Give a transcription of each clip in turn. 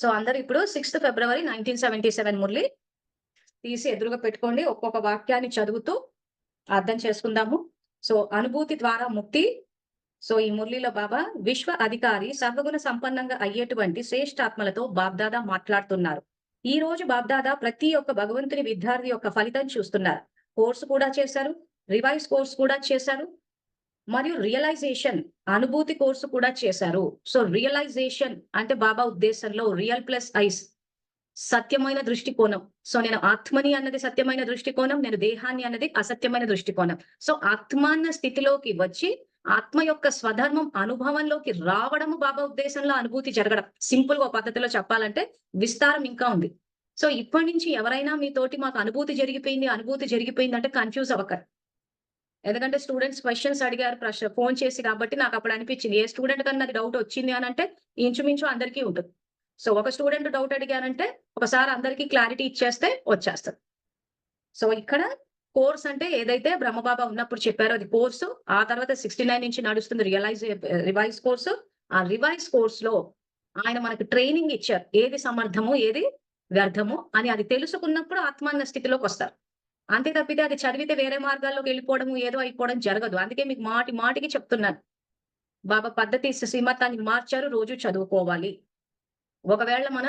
So అందరూ ఇప్పుడు 6th ఫిబ్రవరి 1977 మురళి తీసి ఎదురుగా పెట్టుకోండి. ఒక్కొక్క వాక్యాన్ని చదువుతూ అర్థం చేసుకుందాము. సో అనుభూతి ద్వారా ముక్తి. సో ఈ మురళిలో బాబా విశ్వ అధికారి సర్వగుణ సంపన్నంగా అయ్యేటువంటి శ్రేష్ఠాత్మలతో బాబ్దాదా మాట్లాడుతున్నారు. ఈ రోజు బాబ్దాదా ప్రతి ఒక్క భగవంతుని విద్యార్థి యొక్క ఫలితం చూస్తున్నారు. కోర్సు కూడా చేశారు, రివైజ్ కోర్స్ కూడా చేశారు, మరియు రియలైజేషన్ అనుభూతి కోర్సు కూడా చేశారు. సో రియలైజేషన్ అంటే బాబా ఉద్దేశంలో రియల్ ప్లస్ ఐస్ సత్యమైన దృష్టికోణం. సో నేను ఆత్మని అన్నది సత్యమైన దృష్టికోణం, నేను దేహాన్ని అన్నది అసత్యమైన దృష్టికోణం. సో ఆత్మాన్న స్థితిలోకి వచ్చి ఆత్మ యొక్క స్వధర్మం అనుభవంలోకి రావడము బాబా ఉద్దేశంలో అనుభూతి జరగడం. సింపుల్ గా పద్ధతిలో చెప్పాలంటే విస్తారం ఇంకా ఉంది. సో ఇప్పటి నుంచి ఎవరైనా మీతోటి మాకు అనుభూతి జరిగిపోయింది అంటే కన్ఫ్యూజ్ అవ్వకరు. ఎందుకంటే స్టూడెంట్స్ క్వెషన్స్ అడిగారు ఫోన్ చేసి, కాబట్టి నాకు అప్పుడు అనిపించింది ఏ స్టూడెంట్ కన్నా నాకు డౌట్ వచ్చింది అని అంటే ఇంచుమించు అందరికీ ఉంటుంది. సో ఒక స్టూడెంట్ డౌట్ అడిగారంటే ఒకసారి అందరికీ క్లారిటీ ఇచ్చేస్తే వచ్చేస్తుంది. సో ఇక్కడ కోర్స్ అంటే ఏదైతే బ్రహ్మబాబా ఉన్నప్పుడు చెప్పారో అది కోర్సు. ఆ తర్వాత 69 నుంచి నడుస్తుంది రివైజ్ కోర్సు. ఆ రివైజ్ కోర్స్ లో ఆయన మనకు ట్రైనింగ్ ఇచ్చారు. ఏది సమర్థము, ఏది వ్యర్థము అని అది తెలుసుకున్నప్పుడు ఆత్మాన్న స్థితిలోకి వస్తారు. అంతే తప్పితే అది చదివితే వేరే మార్గాల్లోకి వెళ్ళిపోవడము, ఏదో అయిపోవడం జరగదు. అందుకే మీకు మాటి మాటికి చెప్తున్నాను. బాబా పద్ధతి శ్రీమతాన్ని మార్చారు. రోజు చదువుకోవాలి. ఒకవేళ మన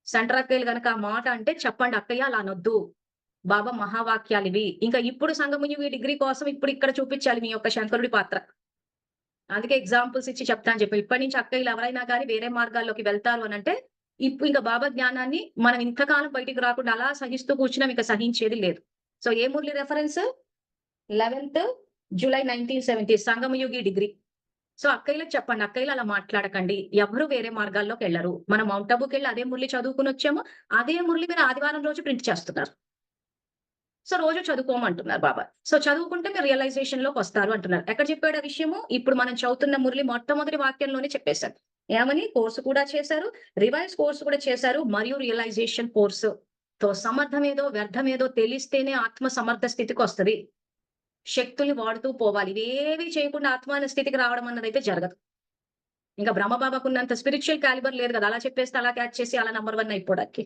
సెంటర్ అక్కయ్యలు గనక ఆ మాట అంటే చెప్పండి అక్కయ్య అలా అనొద్దు. బాబా మహావాక్యాలు ఇవి. ఇంకా ఇప్పుడు సంగముని డిగ్రీ కోసం ఇప్పుడు ఇక్కడ చూపించాలి మీ యొక్క శంకరుడి పాత్ర. అందుకే ఎగ్జాంపుల్స్ ఇచ్చి చెప్తాను చెప్పి. ఇప్పటి నుంచి అక్కయ్యలు ఎవరైనా కానీ వేరే మార్గాల్లోకి వెళ్తారు అనంటే ఇంకా బాబా జ్ఞానాన్ని మనం ఇంతకాలం బయటికి రాకుండా అలా సహిస్తూ కూర్చున్నాం, ఇంకా సహించేది లేదు. సో ఏ మురళి రెఫరెన్స్ 11th జూలై 1970 సంగమయుగి డిగ్రీ. సో అక్కయ్యలకు చెప్పండి, అక్కయ్యలు అలా మాట్లాడకండి. ఎవరు వేరే మార్గాల్లోకి వెళ్లరు. మనం మౌంట్ ఆబుకి వెళ్ళి అదే మురళి చదువుకుని వచ్చాము. అదే మురళి మీరు ఆదివారం రోజు ప్రింట్ చేస్తున్నారు. సో రోజు చదువుకోమంటున్నారు బాబా. సో చదువుకుంటే మీరు రియలైజేషన్ లోకి వస్తారు అంటున్నారు. ఎక్కడ చెప్పాడు ఆ విషయము? ఇప్పుడు మనం చదువుతున్న మురళి మొట్టమొదటి వాక్యంలోనే చెప్పేశారు. ఏమని? కోర్సు కూడా చేశారు, రివైజ్ కోర్సు కూడా చేశారు, మరియు రియలైజేషన్ కోర్సు. తో సమర్థమేదో వ్యర్థమేదో తెలిస్తేనే ఆత్మ సమర్థ స్థితికి వస్తది. శక్తుల్ని వాడుతూ పోవాలి. ఇవేవి చేయకుండా ఆత్మాన స్థితికి రావడం అన్నదైతే జరగదు. ఇంకా బ్రహ్మబాబాకున్నంత స్పిరిచువల్ కాలిబర్ లేదు కదా! అలా చెప్పేస్తే అలా క్యాచ్ చేసి అలా నంబర్ 1 అయిపోవడానికి.